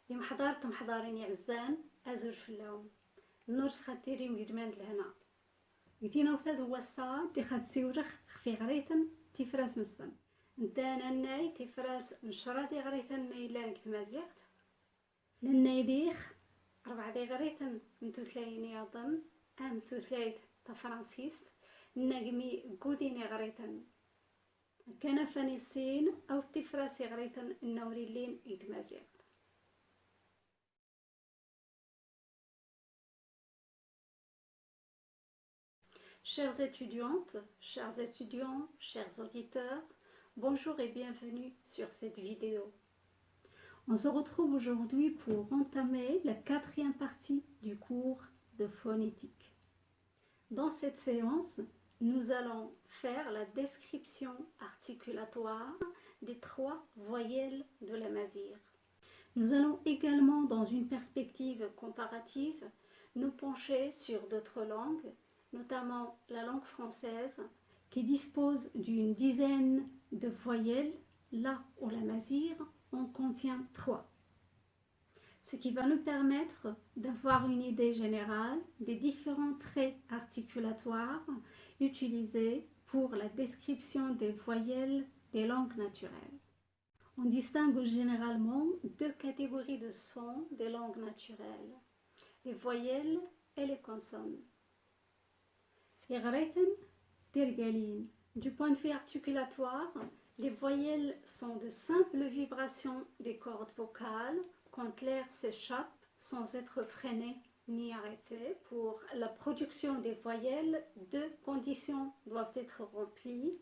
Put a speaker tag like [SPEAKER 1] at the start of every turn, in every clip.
[SPEAKER 1] يوم حضرت محضرين عزان أزور في اللون النور سخاتيري مقدمان لهنا قدينا وثاد هو الصاد دي خاد سيورخ في غريتن تفراس نصن ندانا ناي تفراس نشرا دي غريتن نايلان كتمازيغت لناي ديخ ربع دي غريتن نتوثلاين ياضن أم ثوثلايت تفرانسيست نجمي قوديني غريتن كان فانيسين أو تفراسي غريتن النوريلين يتمازيغت. Chères étudiantes, chers étudiants, chers auditeurs, bonjour et bienvenue sur cette vidéo. On se retrouve aujourd'hui pour entamer la 4e partie du cours de phonétique. Dans cette séance, nous allons faire la description articulatoire des 3 voyelles de la mazir. Nous allons également, dans une perspective comparative, nous pencher sur d'autres langues, notamment la langue française, qui dispose d'une dizaine de voyelles, là où la mazir en contient 3. Ce qui va nous permettre d'avoir une idée générale des différents traits articulatoires utilisés pour la description des voyelles des langues naturelles. On distingue généralement 2 catégories de sons des langues naturelles, les voyelles et les consonnes. Du point de vue articulatoire, les voyelles sont de simples vibrations des cordes vocales quand l'air s'échappe sans être freiné ni arrêté. Pour la production des voyelles, 2 conditions doivent être remplies.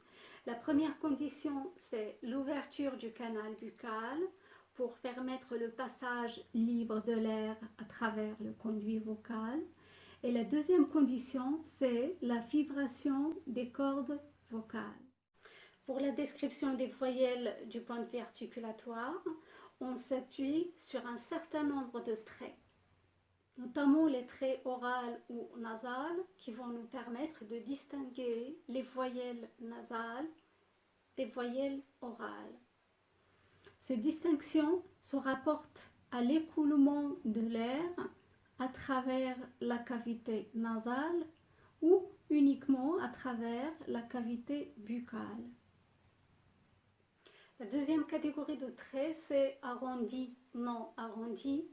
[SPEAKER 1] La première condition, c'est l'ouverture du canal buccal pour permettre le passage libre de l'air à travers le conduit vocal. Et la deuxième condition, c'est la vibration des cordes vocales. Pour la description des voyelles du point de vue articulatoire, on s'appuie sur un certain nombre de traits, notamment les traits orales ou nasales qui vont nous permettre de distinguer les voyelles nasales des voyelles orales. Ces distinctions se rapportent à l'écoulement de l'air à travers la cavité nasale ou uniquement à travers la cavité buccale. La deuxième catégorie de traits, c'est arrondi, non arrondi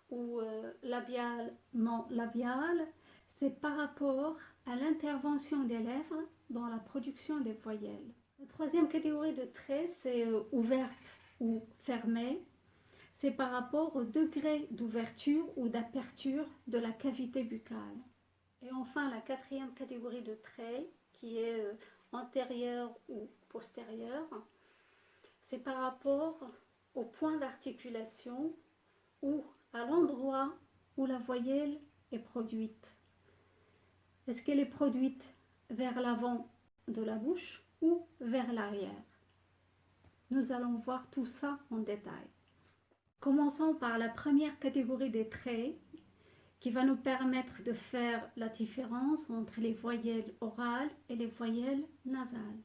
[SPEAKER 1] ou labial, non labial. C'est par rapport à l'intervention des lèvres dans la production des voyelles. La troisième catégorie de traits, c'est ouverte ou fermée. C'est par rapport au degré d'ouverture ou d'aperture de la cavité buccale. Et enfin, la 4e catégorie de traits, qui est antérieure ou postérieure, c'est par rapport au point d'articulation ou à l'endroit où la voyelle est produite. Est-ce qu'elle est produite vers l'avant de la bouche ou vers l'arrière? Nous allons voir tout ça en détail. Commençons par la première catégorie des traits qui va nous permettre de faire la différence entre les voyelles orales et les voyelles nasales.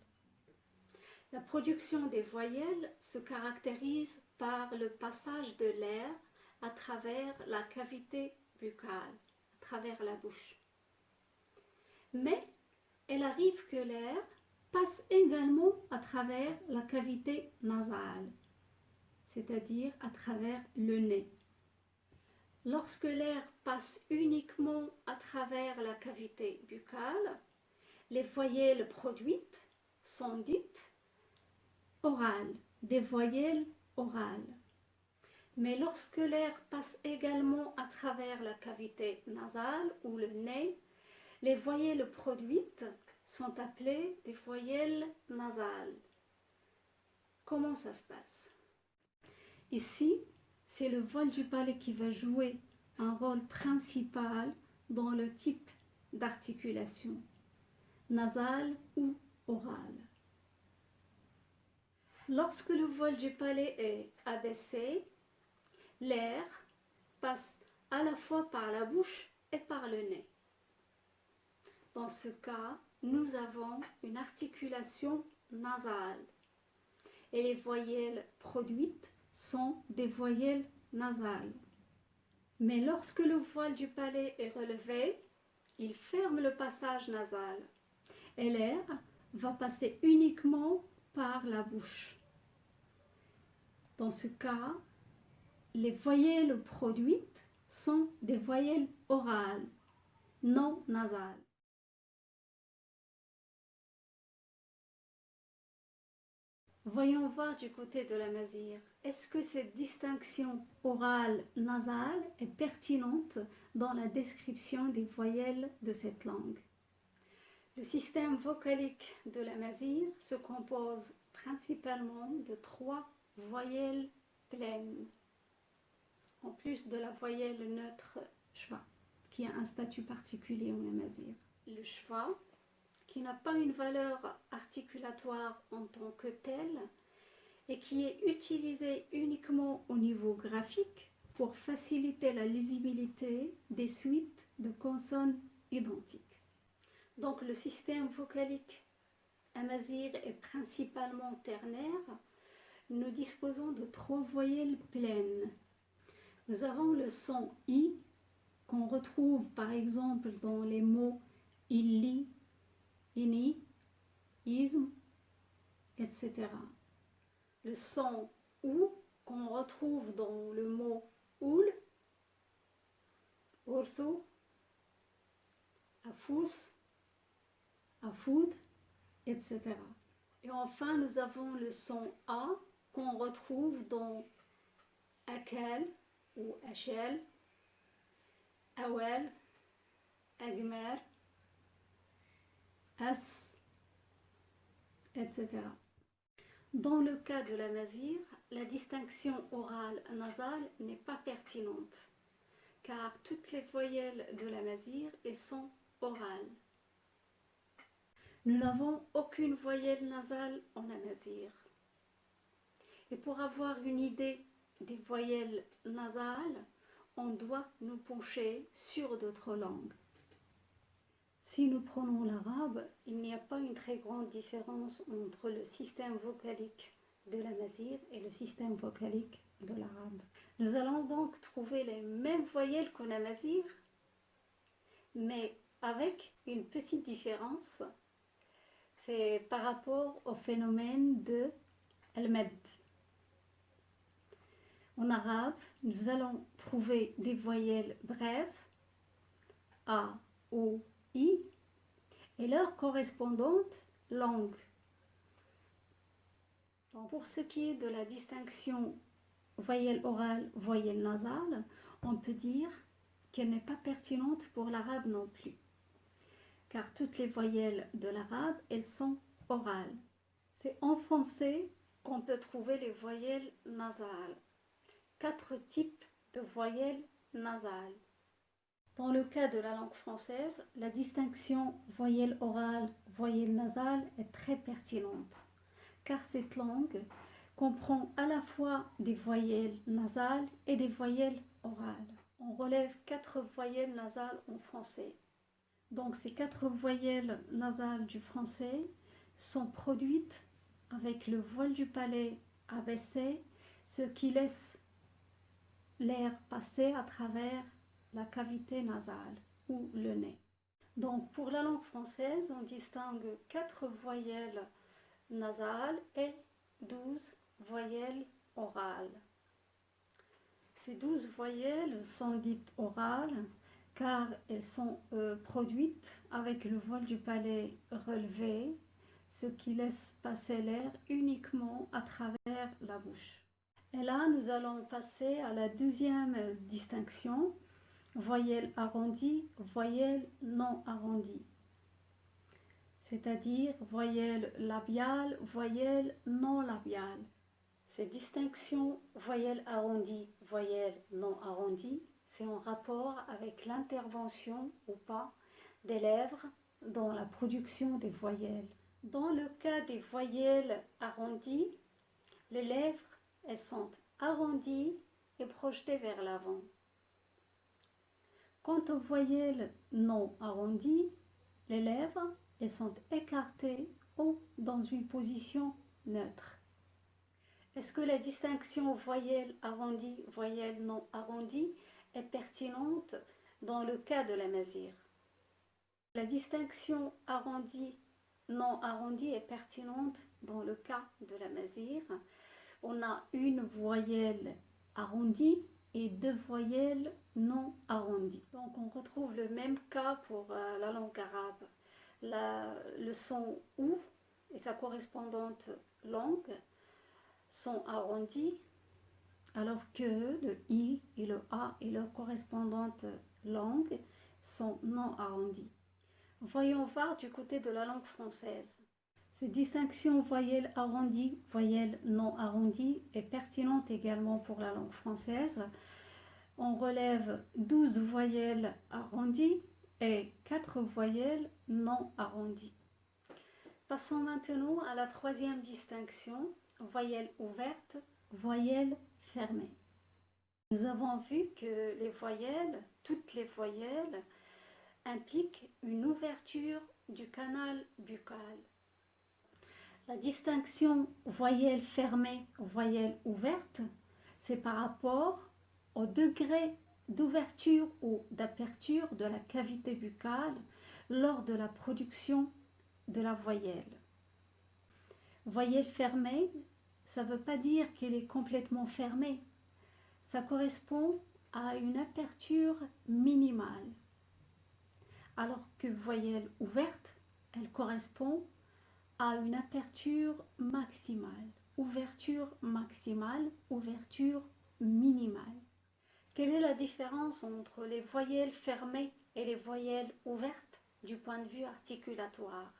[SPEAKER 1] La production des voyelles se caractérise par le passage de l'air à travers la cavité buccale, à travers la bouche. Mais il arrive que l'air passe également à travers la cavité nasale, c'est-à-dire à travers le nez. Lorsque l'air passe uniquement à travers la cavité buccale, les voyelles produites sont dites orales, des voyelles orales. Mais lorsque l'air passe également à travers la cavité nasale ou le nez, les voyelles produites sont appelées des voyelles nasales. Comment ça se passe? Ici, c'est le vol du palais qui va jouer un rôle principal dans le type d'articulation, nasale ou orale. Lorsque le vol du palais est abaissé, l'air passe à la fois par la bouche et par le nez. Dans ce cas, nous avons une articulation nasale et les voyelles produites sont des voyelles nasal. Mais lorsque le voile du palais est relevé, il ferme le passage nasal et l'air va passer uniquement par la bouche. Dans ce cas, les voyelles produites sont des voyelles orales, non nasales. Voyons voir du côté de la masire. Est-ce que cette distinction orale-nasale est pertinente dans la description des voyelles de cette langue? Le système vocalique de la masire se compose principalement de 3 voyelles pleines, en plus de la voyelle neutre schwa, qui a un statut particulier en amazigh. Le schwa, qui n'a pas une valeur articulatoire en tant que telle et qui est utilisé uniquement au niveau graphique pour faciliter la lisibilité des suites de consonnes identiques. Donc le système vocalique amazigh est principalement ternaire. Nous disposons de 3 voyelles pleines. Nous avons le son I qu'on retrouve par exemple dans les mots illi, ini, ism, etc. Le son OU qu'on retrouve dans le mot oul, orthu, afous, afoud, etc. Et enfin, nous avons le son A qu'on retrouve dans akal ou achel, awal, agmer, as, etc. Dans le cas de l'amazigh, la distinction orale-nasale n'est pas pertinente, car toutes les voyelles de l'amazigh sont orales. Nous n'avons aucune voyelle nasale en amazigh. Et pour avoir une idée des voyelles nasales, on doit nous pencher sur d'autres langues. Si nous prenons l'arabe, il n'y a pas une très grande différence entre le système vocalique de l'amazigh et le système vocalique de l'arabe. Nous allons donc trouver les mêmes voyelles qu'en amazigh, mais avec une petite différence, c'est par rapport au phénomène de al-mad. En arabe, nous allons trouver des voyelles brèves, A, O, I, et leur correspondante langue. Donc, pour ce qui est de la distinction voyelle orale, voyelle nasale, on peut dire qu'elle n'est pas pertinente pour l'arabe non plus, car toutes les voyelles de l'arabe, elles sont orales. C'est en français qu'on peut trouver les voyelles nasales. 4 types de voyelles nasales. Dans le cas de la langue française, la distinction voyelle orale, voyelle nasale est très pertinente, car cette langue comprend à la fois des voyelles nasales et des voyelles orales. On relève 4 voyelles nasales en français. Donc ces 4 voyelles nasales du français sont produites avec le voile du palais abaissé, ce qui laisse l'air passer à travers la cavité nasale ou le nez. Donc pour la langue française, on distingue 4 voyelles nasales et 12 voyelles orales. Ces 12 voyelles sont dites orales car elles sont produites avec le voile du palais relevé, ce qui laisse passer l'air uniquement à travers la bouche. Et là, nous allons passer à la deuxième distinction, voyelle arrondie, voyelle non arrondie. C'est-à-dire voyelle labiale, voyelle non labiale. Ces distinctions voyelle arrondie, voyelle non arrondie, c'est en rapport avec l'intervention ou pas des lèvres dans la production des voyelles. Dans le cas des voyelles arrondies, les lèvres elles sont arrondies et projetées vers l'avant. Quant aux voyelles non arrondies, les lèvres elles sont écartées ou dans une position neutre. Est-ce que la distinction voyelle arrondie, voyelle non arrondie est pertinente dans le cas de la mazir? La distinction arrondie, non arrondie est pertinente dans le cas de la mazir. On a une voyelle arrondie et deux voyelles non arrondies. Donc on retrouve le même cas pour la langue arabe. Le son OU et sa correspondante langue sont arrondis, alors que le I et le A et leur correspondante langue sont non arrondis. Voyons voir du côté de la langue française. Cette distinction voyelle arrondie, voyelle non arrondie est pertinente également pour la langue française. On relève 12 voyelles arrondies et 4 voyelles non arrondies. Passons maintenant à la troisième distinction, voyelle ouverte, voyelle fermée. Nous avons vu que les voyelles, toutes les voyelles, impliquent une ouverture du canal buccal. La distinction voyelle fermée, voyelle ouverte, c'est par rapport au degré d'ouverture ou d'aperture de la cavité buccale lors de la production de la voyelle. Voyelle fermée, ça ne veut pas dire qu'elle est complètement fermée. Ça correspond à une aperture minimale. Alors que voyelle ouverte, elle correspond à une aperture maximale. Ouverture maximale, ouverture minimale. Quelle est la différence entre les voyelles fermées et les voyelles ouvertes du point de vue articulatoire?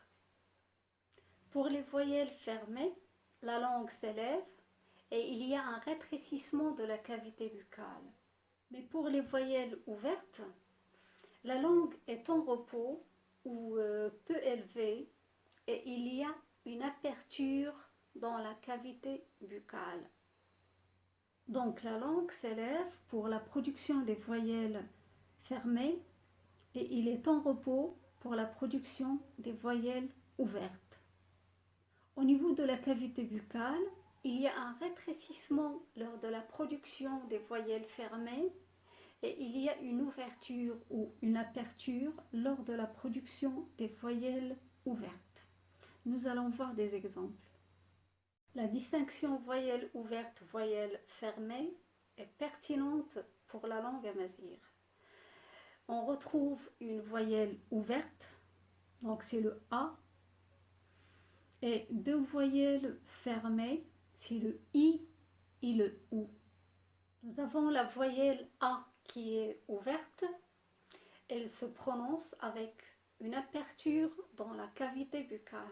[SPEAKER 1] Pour les voyelles fermées, la langue s'élève et il y a un rétrécissement de la cavité buccale. Mais pour les voyelles ouvertes, la langue est en repos ou peu élevée et il y a une aperture dans la cavité buccale. Donc la langue s'élève pour la production des voyelles fermées et il est en repos pour la production des voyelles ouvertes. Au niveau de la cavité buccale, il y a un rétrécissement lors de la production des voyelles fermées et il y a une ouverture ou une aperture lors de la production des voyelles ouvertes. Nous allons voir des exemples. La distinction voyelle ouverte, voyelle fermée est pertinente pour la langue amazigh. On retrouve une voyelle ouverte, donc c'est le A, et deux voyelles fermées, c'est le I et le OU. Nous avons la voyelle A qui est ouverte, elle se prononce avec une aperture dans la cavité buccale.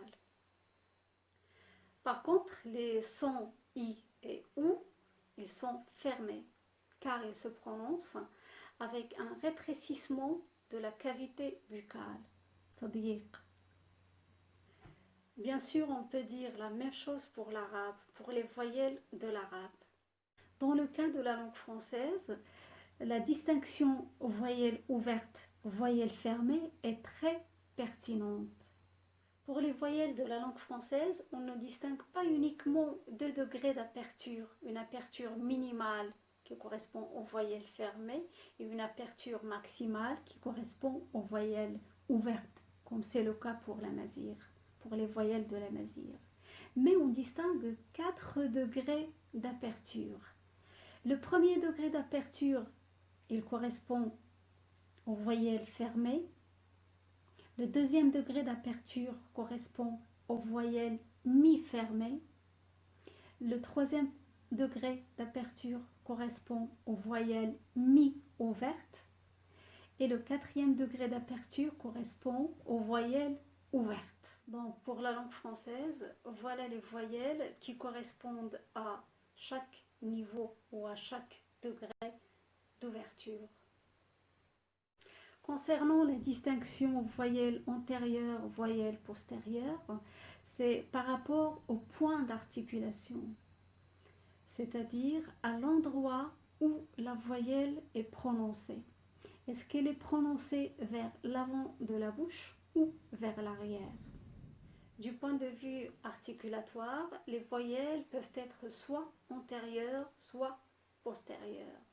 [SPEAKER 1] Par contre, les sons I et OU, ils sont fermés, car ils se prononcent avec un rétrécissement de la cavité buccale. C'est-à-dire, bien sûr, on peut dire la même chose pour l'arabe, pour les voyelles de l'arabe. Dans le cas de la langue française, la distinction voyelle ouverte, voyelle fermée est très pertinente. Pour les voyelles de la langue française, on ne distingue pas uniquement deux degrés d'aperture, une aperture minimale qui correspond aux voyelles fermées et une aperture maximale qui correspond aux voyelles ouvertes, comme c'est le cas pour l'amazigh, pour les voyelles de l'amazigh. Mais on distingue 4 degrés d'aperture. Le premier degré d'aperture, il correspond aux voyelles fermées. Le deuxième degré d'aperture correspond aux voyelles mi-fermées. Le troisième degré d'aperture correspond aux voyelles mi-ouvertes. Et le quatrième degré d'aperture correspond aux voyelles ouvertes. Donc pour la langue française, voilà les voyelles qui correspondent à chaque niveau ou à chaque degré d'ouverture. Concernant la distinction voyelle antérieure, voyelle postérieure, c'est par rapport au point d'articulation, c'est-à-dire à l'endroit où la voyelle est prononcée. Est-ce qu'elle est prononcée vers l'avant de la bouche ou vers l'arrière? Du point de vue articulatoire, les voyelles peuvent être soit antérieures, soit postérieures.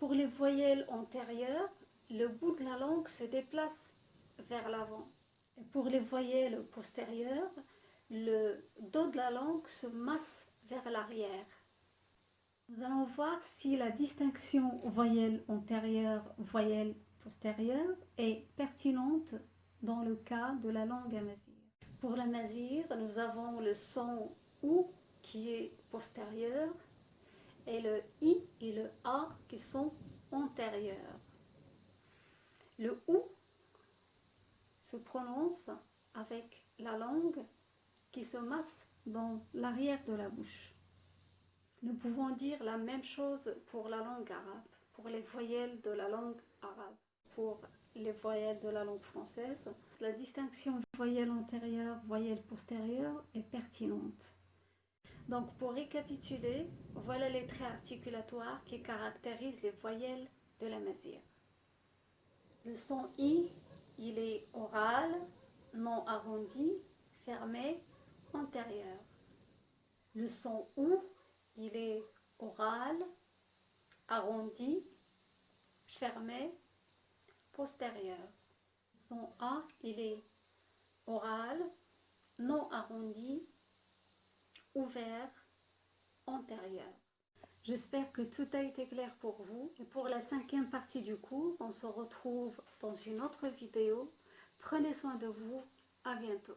[SPEAKER 1] Pour les voyelles antérieures, le bout de la langue se déplace vers l'avant. Et pour les voyelles postérieures, le dos de la langue se masse vers l'arrière. Nous allons voir si la distinction voyelle antérieure, voyelle postérieure est pertinente dans le cas de la langue amazigh. Pour l'amazigh, nous avons le son OU qui est postérieur et le I et le A qui sont antérieurs. Le OU se prononce avec la langue qui se masse dans l'arrière de la bouche. Nous pouvons dire la même chose pour la langue arabe, pour les voyelles de la langue arabe. Pour les voyelles de la langue française, la distinction voyelle antérieure, voyelle postérieure est pertinente. Donc pour récapituler, voilà les traits articulatoires qui caractérisent les voyelles de l'amazigh. Le son I, il est oral, non arrondi, fermé, antérieur. Le son OU, il est oral, arrondi, fermé, postérieur. Le son A, il est oral, non arrondi, ouvert, antérieur. J'espère que tout a été clair pour vous. Et pour la 5e partie du cours, on se retrouve dans une autre vidéo. Prenez soin de vous. À bientôt.